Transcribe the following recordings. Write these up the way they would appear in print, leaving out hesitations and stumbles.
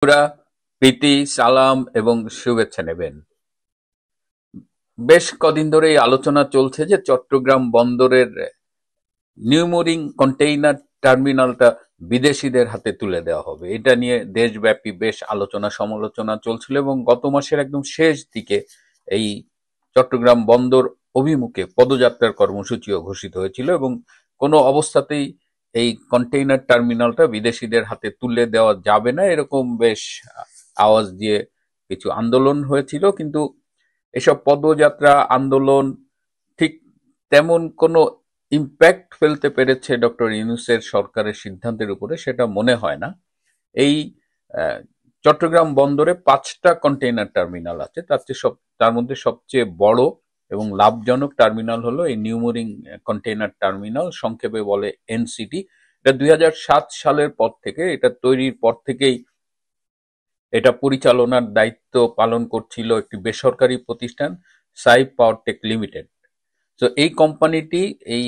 বন্ধুরা, প্রীতি, সালাম এবং শুভেচ্ছা নেবেন। বেশ কদিন ধরে এই আলোচনা চলছে যে চট্টগ্রাম বন্দরের নিউমোরিং কন্টেইনার টার্মিনালটা বিদেশিদের হাতে তুলে দেওয়া হবে। এটা নিয়ে দেশব্যাপী বেশ আলোচনা সমালোচনা চলছিল এবং গত মাসের একদম শেষ দিকে এই চট্টগ্রাম বন্দর অভিমুখে পদযাত্রার কর্মসূচিও ঘোষিত হয়েছিল এবং কোনো অবস্থাতেই এই কন্টেইনার টার্মিনালটা বিদেশিদের হাতে তুলে দেওয়া যাবে না, এরকম বেশ আওয়াজ দিয়ে কিছু আন্দোলন হয়েছিল। কিন্তু এসব পদযাত্রা আন্দোলন ঠিক তেমন কোনো ইম্প্যাক্ট ফেলতে পেরেছে ডক্টর ইউনূসের সরকারের সিদ্ধান্তের উপরে সেটা মনে হয় না। এই আহ, চট্টগ্রাম বন্দরে 5টা কন্টেইনার টার্মিনাল আছে, তার মধ্যে সবচেয়ে বড় এবং লাভজনক টার্মিনাল হলো এই নিউমোরিং কন্টেইনার টার্মিনাল, সংক্ষেপে বলে এনসিটি। এটা 2007 সালের পর থেকে, এটা তৈরির পর থেকেই এটা পরিচালনার দায়িত্ব পালন করছিল একটি বেসরকারি প্রতিষ্ঠান, সাই পাওয়ার টেক লিমিটেড। তো এই কোম্পানিটি এই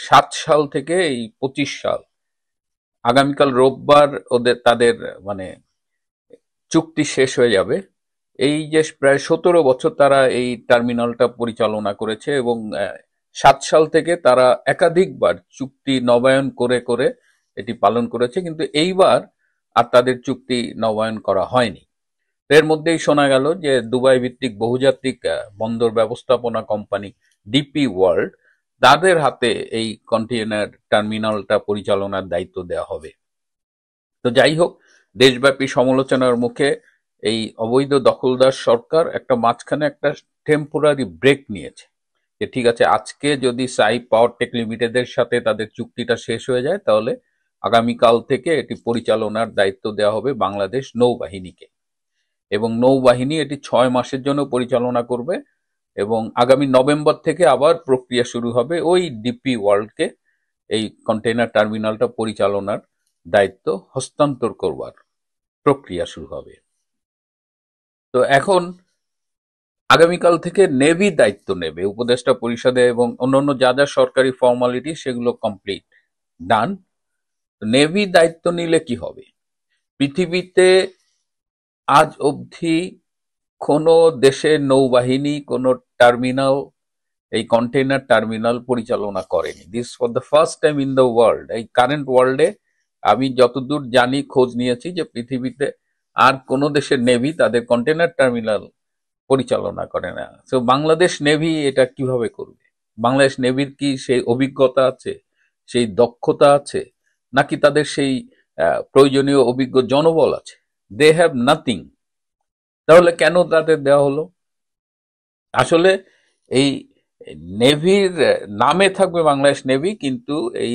7 সাল থেকে এই 25 সাল, আগামীকাল রোববার তাদের মানে চুক্তি শেষ হয়ে যাবে। এই যে প্রায় 17 বছর তারা এই টার্মিনালটা পরিচালনা করেছে এবং 7 সাল থেকে তারা একাধিকবার চুক্তি নবায়ন করে করে এটি পালন করেছে, কিন্তু এইবার আর তাদের চুক্তি নবায়ন করা হয়নি। এর মধ্যেই শোনা গেল যে দুবাই ভিত্তিক বহুজাতিক বন্দর ব্যবস্থাপনা কোম্পানি ডিপি ওয়ার্ল্ড, তাদের হাতে এই কন্টেইনার টার্মিনালটা পরিচালনার দায়িত্ব দেওয়া হবে। তো যাই হোক, দেশব্যাপী সমালোচনার মুখে এই অবৈধ দখলদার সরকার একটা মাঝখানে একটা টেম্পোরারি ব্রেক নিয়েছে, যে ঠিক আছে, আজকে যদি সাই পাওয়ার টেক লিমিটেডের সাথে তাদের চুক্তিটা শেষ হয়ে যায় তাহলে আগামীকাল থেকে এটি পরিচালনার দায়িত্ব দেওয়া হবে বাংলাদেশ নৌবাহিনীকে, এবং নৌবাহিনী এটি 6 মাসের জন্য পরিচালনা করবে এবং আগামী নভেম্বর থেকে আবার প্রক্রিয়া শুরু হবে ওই ডিপি ওয়ার্ল্ডকে এই কন্টেইনার টার্মিনালটা পরিচালনার দায়িত্ব হস্তান্তর করবার প্রক্রিয়া শুরু হবে। তো এখন আগামীকাল থেকে নেভি দায়িত্ব নেবে, উপদেষ্টা পরিষদে এবং অন্যান্য যা যা সরকারি ফর্মালিটি সেগুলো কমপ্লিট ডান। নেভি দায়িত্ব নিলে কি হবে? পৃথিবীতে আজ অবধি কোনো দেশের নৌবাহিনী কোনো টার্মিনাল, এই কন্টেইনার টার্মিনাল পরিচালনা করেনি। This for the first time in the world. এই কারেন্ট ওয়ার্ল্ডে আমি যতদূর জানি, খোঁজ নিয়েছি, যে পৃথিবীতে আর কোনো দেশের নেভি তাদের কন্টেইনার টার্মিনাল পরিচালনা করে না। তো বাংলাদেশ নেভি এটা কিভাবে করবে? বাংলাদেশ নেভির কি সেই অভিজ্ঞতা আছে, সেই দক্ষতা আছে, নাকি তাদের সেই প্রয়োজনীয় অভিজ্ঞ জনবল আছে? They have nothing. তাহলে কেন তাদের দেওয়া হলো? আসলে এই নেভির নামে থাকবে বাংলাদেশ নেভি, কিন্তু এই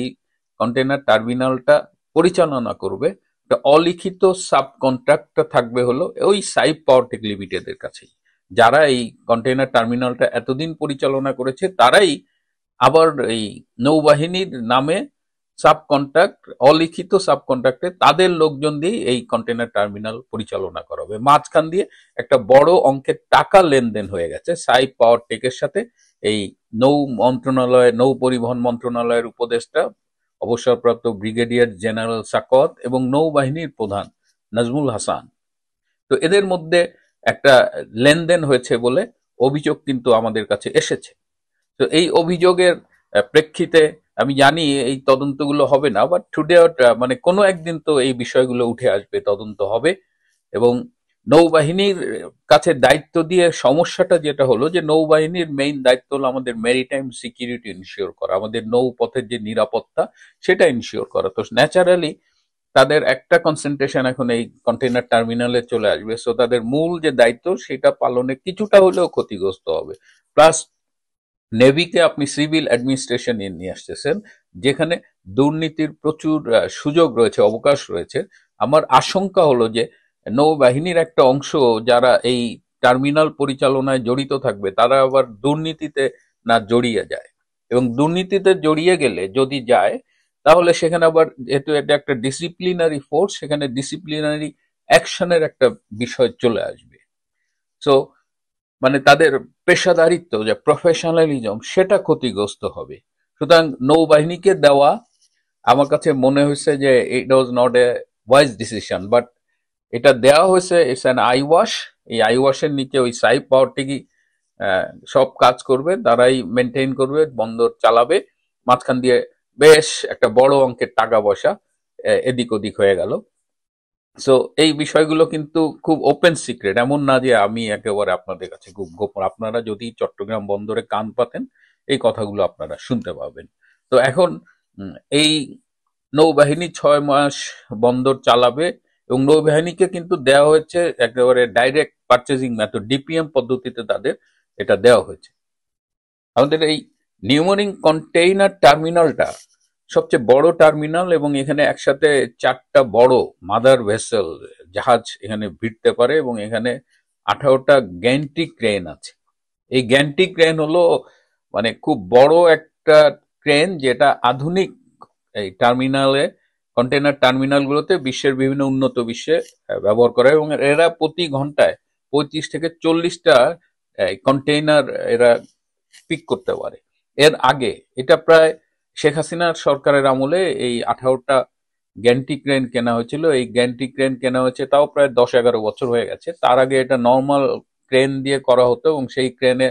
কন্টেইনার টার্মিনালটা পরিচালনা করবে একটা অলিখিত সাব কন্ট্রাক্টটা থাকবে হলো ওই সাইপ পাওয়ার টেক লিমিটেডের কাছেই। যারা এই কন্টেইনার টার্মিনালটা এতদিন পরিচালনা করেছে তারাই আবার এই নৌবাহিনীর নামে সাব কন্ট্রাক্ট, অলিখিত সাব কন্ট্রাক্টে তাদের লোকজন দিয়ে এই কন্টেইনার টার্মিনাল পরিচালনা করা হবে। মাঝখান দিয়ে একটা বড় অঙ্কের টাকা লেনদেন হয়ে গেছে সাই পাওয়ার টেকের সাথে এই নৌ পরিবহন মন্ত্রণালয়ের উপদেষ্টা অবসরপ্রাপ্ত ব্রিগেডিয়ার জেনারেল সাকওয়াত এবং নৌবাহিনীর প্রধান নাজমুল হাসান। তো এদের মধ্যে একটা লেনদেন হয়েছে বলে অভিযোগ কিন্তু আমাদের কাছে এসেছে। তো এই অভিযোগের প্রেক্ষিতে আমি জানি এই তদন্তগুলো হবে না, বাট টুডে মানে কোনো একদিন তো এই বিষয়গুলো উঠে আসবে, তদন্ত হবে। এবং নৌবাহিনীর কাছে দায়িত্ব দিয়ে সমস্যাটা যেটা হলো, যে নৌবাহিনীর মেইন দায়িত্ব হলো আমাদের মেরিটাইম সিকিউরিটি ইনশিওর করা, আমাদের নৌপথের যে নিরাপত্তা সেটা ইনশিওর করা। তো ন্যাচারালি তাদের একটা কনসেন্ট্রেশন এখন এই কন্টেইনার টার্মিনালে চলে আসবে। সো তাদের মূল যে দায়িত্ব সেটা পালনে কিছুটা হলেও ক্ষতিগ্রস্ত হবে। প্লাস নেভিকে আপনি সিভিল অ্যাডমিনিস্ট্রেশন নিয়ে আসতেছেন, যেখানে দুর্নীতির প্রচুর সুযোগ রয়েছে, অবকাশ রয়েছে। আমার আশঙ্কা হলো যে নৌবাহিনীর একটা অংশ যারা এই টার্মিনাল পরিচালনায় জড়িত থাকবে তারা আবার দুর্নীতিতে না জড়িয়ে যায়, এবং দুর্নীতিতে জড়িয়ে গেলে যদি যায় তাহলে সেখানে আবার, যেহেতু এটা একটা ডিসিপ্লিনারি ফোর্স, সেখানে ডিসিপ্লিনারি অ্যাকশনের একটা বিষয় চলে আসবে। সো মানে তাদের পেশাদারিত্ব, যে প্রফেশনালিজম, সেটা ক্ষতিগ্রস্ত হবে। সুতরাং নৌবাহিনীকে দেওয়া আমার কাছে মনে হয়েছে যে it was not a wise decision. But এটা দেওয়া হয়েছে, ইটস অ্যান আইওয়াশ। এই আইওয়াশের নিচে ওই সাইপ পাওয়ার টেকই সব কাজ করবে, তারাই মেনটেন করবে, বন্দর চালাবে। মাঝখান দিয়ে বেশ একটা বড় অঙ্কের টাকা পয়সা এদিক ওদিক হয়ে গেল। সো এই বিষয়গুলো কিন্তু খুব ওপেন সিক্রেট, এমন না যে আমি একেবারে আপনাদের কাছে খুব গোপন। আপনারা যদি চট্টগ্রাম বন্দরে কান পাতেন এই কথাগুলো আপনারা শুনতে পাবেন। তো এখন এই নৌবাহিনী 6 মাস বন্দর চালাবে এবং নৌবাহিনীকে কিন্তু দেওয়া হয়েছে একেবারে ডাইরেক্ট পারচেজিং মেথড, ডিপিএম পদ্ধতিতে তাদের এটা দেওয়া হয়েছে। আমাদের এই নিউমোরিং কন্টেইনার টার্মিনালটা সবচেয়ে বড় টার্মিনাল এবং এখানে একসাথে 4টা বড় মাদার ভেসেল জাহাজ এখানে ভিড়তে পারে এবং এখানে 18টা গ্যান্ট্রি ক্রেন আছে। এই গ্যান্ট্রি ক্রেন হলো মানে খুব বড় একটা ক্রেন, যেটা আধুনিক এই টার্মিনালে, কন্টেইনার টার্মিনালগুলোতে বিশ্বের বিভিন্ন উন্নত বিশ্বে ব্যবহার করা হয় এবং এরা প্রতি ঘন্টায় 35 থেকে 40টা কন্টেইনার এরা পিক করতে পারে। এর আগে এটা প্রায় শেখ হাসিনার সরকারের আমলে এই 18টা গ্যান্ট্রি ক্রেন কেনা হয়েছিল। এই গ্যান্ট্রি ক্রেন কেনা হয়েছে তাও প্রায় 10-11 বছর হয়ে গেছে। তার আগে এটা নর্মাল ক্রেন দিয়ে করা হতো এবং সেই ক্রেনে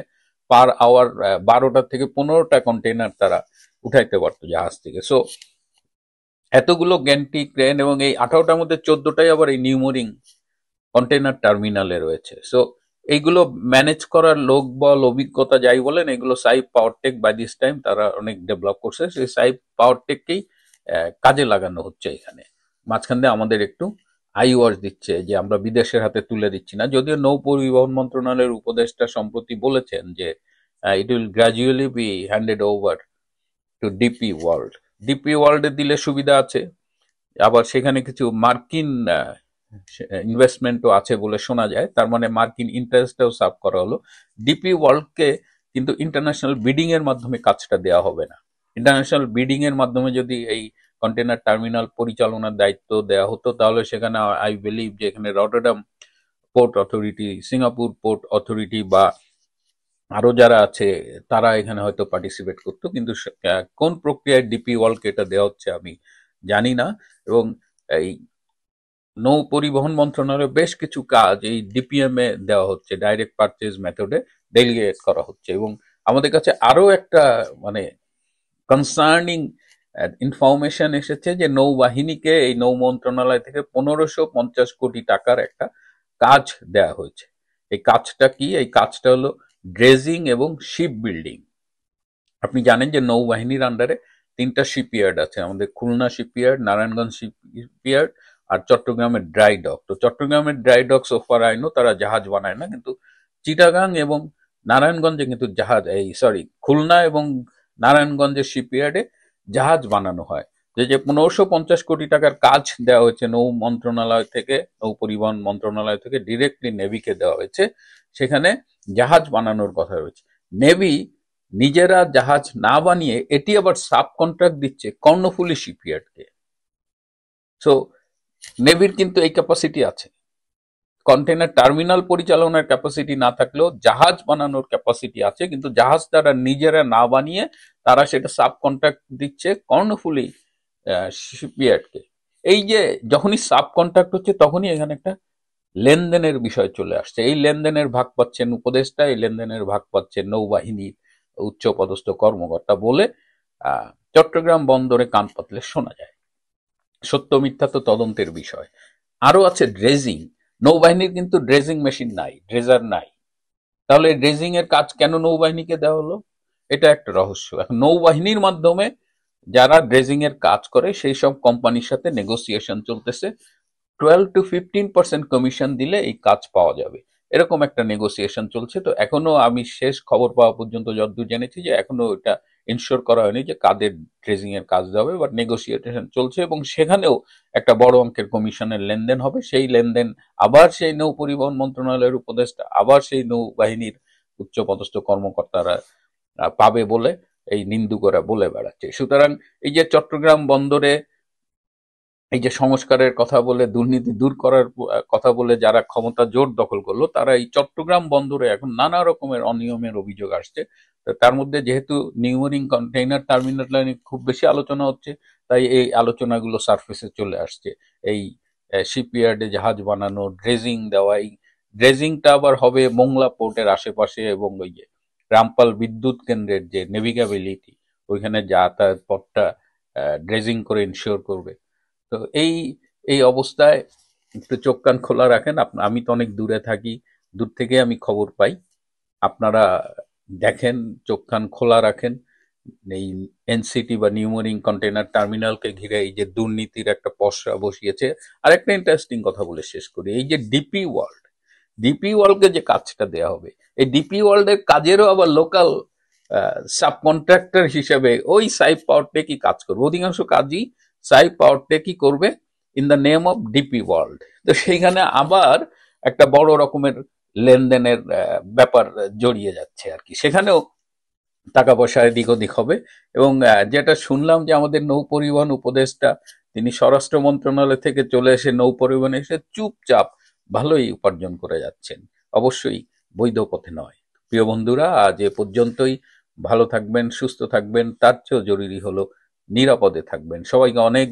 পার আওয়ার 12টা থেকে 15টা কন্টেইনার তারা উঠাইতে পারতো জাহাজ থেকে। সো এতগুলো গ্যান্ট্রি ক্রেন এবং এই 18টার মধ্যে 14টাই আবার এই নিউমোরিং কন্টেইনার টার্মিনালে রয়েছে। সো এইগুলো ম্যানেজ করার লোক বল, অভিজ্ঞতা যাই বলেন, এগুলো সাইপ পাওয়ারটেক বাই দিস টাইম তারা অনেক ডেভেলপ করছে। সেই সাইপ পাওয়ারটেককেই কাজে লাগানো হচ্ছে এখানে। মাঝখান দিয়ে আমাদের একটু আইওয়াশ দিচ্ছে যে আমরা বিদেশের হাতে তুলে দিচ্ছি না, যদিও নৌ পরিবহন মন্ত্রণালয়ের উপদেষ্টা সম্প্রতি বলেছেন যে it will gradually be handed over to DP World. DP ওয়ার্ল্ডে দিলে সুবিধা আছে, আবার সেখানে কিছু মার্কিন ইনভেস্টমেন্টও আছে বলে শোনা যায়, তার মানে মার্কিন ইন্টারেস্টটাও সার্ভ করা হলো। ডিপি ওয়ার্ল্ডকে কিন্তু ইন্টারন্যাশনাল বিডিং এর মাধ্যমে কাজটা দেওয়া হবে না। ইন্টারন্যাশনাল বিডিং এর মাধ্যমে যদি এই কন্টেনার টার্মিনাল পরিচালনার দায়িত্ব দেওয়া হতো তাহলে সেখানে আই বিলিভ যে এখানে Rotterdam port authority, Singapore port authority বা আরো যারা আছে তারা এখানে হয়তো পার্টিসিপেট করতো, কিন্তু কোন প্রক্রিয়ায় ডিপি ওয়ার্ল্ডকে এটা দেওয়া হচ্ছে আমি জানি না। এবং এই নৌ পরিবহন মন্ত্রণালয়ের বেশ কিছু কাজ এই ডিপিএম এ দেওয়া হচ্ছে, ডাইরেক্ট পারচেজ মেথডে ডেলিগেট করা হচ্ছে। এবং আমাদের কাছে আরো একটা মানে কনসার্নিং ইনফরমেশন এসেছে যে নৌবাহিনীকে এই নৌ মন্ত্রণালয় থেকে 1550 কোটি টাকার একটা কাজ দেয়া হয়েছে। এই কাজটা কি? এই কাজটা হলো ড্রেজিং এবং শিপ বিল্ডিং। আপনি জানেন যে নৌবাহিনীর আন্ডারে 3টা শিপইয়ার্ড আছে, আমাদের খুলনা শিপইয়ার্ড, নারায়ণগঞ্জ শিপইয়ার্ড আর চট্টগ্রামের ড্রাই ডক। তো চট্টগ্রামের ড্রাই ডক সোফার আইনো তারা জাহাজ বানায় না, কিন্তু চিটাগাং এবং নারায়ণগঞ্জে কিন্তু জাহাজ, এই সরি খুলনা এবং নারায়ণগঞ্জের শিপইয়ার্ডে জাহাজ বানানো হয়। যে 1550 কোটি টাকার কাজ দেওয়া হয়েছে নৌ মন্ত্রণালয় থেকে, নৌ পরিবহন মন্ত্রণালয় থেকে ডিরেক্টলি নেভিকে দেওয়া হয়েছে, সেখানে জাহাজ বানানোর কথা রয়েছে। নেভি নিজেরা জাহাজ না বানিয়ে এটি আবার সাব কন্ট্রাক্ট দিচ্ছে কর্ণফুলী শিপইয়ার্ডকে। সো নেভির কিন্তু এই ক্যাপাসিটি আছে, কন্টেনার টার্মিনাল পরিচালনার ক্যাপাসিটি না থাকলেও জাহাজ বানানোর ক্যাপাসিটি আছে, কিন্তু জাহাজ তারা নিজেরা না বানিয়ে তারা সেটা সাব কন্ট্রাক্ট দিচ্ছে কর্ণফুলী শিপইয়ার্ডকে। এই যে যখনই সাব কন্ট্রাক্ট হচ্ছে তখনই এখানে একটা লেনদেনের বিষয় চলে আসছে। এই লেনদেনের ভাগ পাচ্ছেন উপদেষ্টা, এই লেনদেনের ভাগ পাচ্ছেন নৌবাহিনীর উচ্চপদস্থ কর্মকর্তা বলে চট্টগ্রাম বন্দরে কান পাতলে শোনা যায়। সত্য মিথ্যা তো তদন্তের বিষয়। আরো আছে ড্রেজিং। নৌবাহিনীর কিন্তু ড্রেজিং মেশিন নাই, ড্রেজার নাই। তাহলে ড্রেজিং এর কাজ কেন নৌবাহিনীকে দেওয়া হলো? এটা একটা রহস্য। এখন নৌবাহিনীর মাধ্যমে যারা ড্রেজিং এর কাজ করে সেই সব কোম্পানির সাথে নেগোসিয়েশন চলতেছে, 12-15% কমিশন দিলে এই কাজ পাওয়া যাবে, এরকম একটা নেগোসিয়েশন চলছে। তো এখনো আমি শেষ খবর পাওয়া পর্যন্ত যতদূর জেনেছি যে এখনো এটা ইনশিওর করা হয়নি যে কাদের ড্রেজিং এর কাজ দেওয়া হবে, বাট নেগোসিয়েশন চলছে এবং সেখানেও একটা বড় অঙ্কের কমিশনের লেনদেন হবে। সেই লেনদেন আবার সেই নৌ পরিবহন মন্ত্রণালয়ের উপদেষ্টা, আবার সেই নৌবাহিনীর উচ্চপদস্থ কর্মকর্তারা পাবে বলে এই নিন্দুকরা বলে বেড়াচ্ছে। সুতরাং এই যে চট্টগ্রাম বন্দরে এই যে সংস্কারের কথা বলে, দুর্নীতি দূর করার কথা বলে যারা ক্ষমতা জোর দখল করলো, তারা এই চট্টগ্রাম বন্দরে এখন নানা রকমের অনিয়মের অভিযোগ আসছে। তার মধ্যে যেহেতু নিউমোরিং কন্টেইনার টার্মিনাল খুব বেশি আলোচনা হচ্ছে, তাই এই আলোচনাগুলো সারফেসে চলে আসছে। এই শিপইয়ার্ডে জাহাজ বানানো, ড্রেজিং দেওয়া। এই ড্রেজিংটা আবার হবে মোংলা পোর্টের আশেপাশে, এবং ওই যে রামপাল বিদ্যুৎ কেন্দ্রের যে নেভিগেবিলিটি, ওইখানে যাতায়াত পথটা ড্রেজিং করে ইনশিওর করবে। তো এই এই অবস্থায় একটু চোখ কান খোলা রাখেন। আমি তো অনেক দূরে থাকি, দূর থেকে আমি খবর পাই। আপনারা দেখেন, চোখ কান খোলা রাখেন। এই এনসিটি বা নিউমোরিং কন্টেইনার টার্মিনালকে ঘিরে এই যে দুর্নীতির একটা পসরা বসিয়েছে। আর একটা ইন্টারেস্টিং কথা বলে শেষ করি, এই যে ডিপি ওয়ার্ল্ডকে যে কাজটা দেয়া হবে, এই ডিপি ওয়ার্ল্ডের কাজেরও আবার লোকাল সাব কন্ট্রাক্টর হিসেবে ওই সাইপ পাওয়ারটেকই কাজ করবে। অধিকাংশ কাজই সাইপ পাওয়ারটেকই করবে in the name of DP world. তো সেইখানে আবার একটা বড় রকমের লেনদেনের ব্যাপার জড়িয়ে যাচ্ছে আর কি। সেখানেও টাকা পয়সা এদিক ওদিক হবে। এবং যেটা শুনলাম যে আমাদের নৌ পরিবহন উপদেষ্টা, তিনি স্বরাষ্ট্র মন্ত্রণালয় থেকে চলে এসে নৌ পরিবহনে এসে চুপচাপ ভালোই উপার্জন করে যাচ্ছেন, অবশ্যই বৈধ পথে নয়। প্রিয় বন্ধুরা, আজ এ পর্যন্তই। ভালো থাকবেন, সুস্থ থাকবেন, তার চেয়েও জরুরি হলো নিরাপদে থাকবেন। সবাইকে অনেক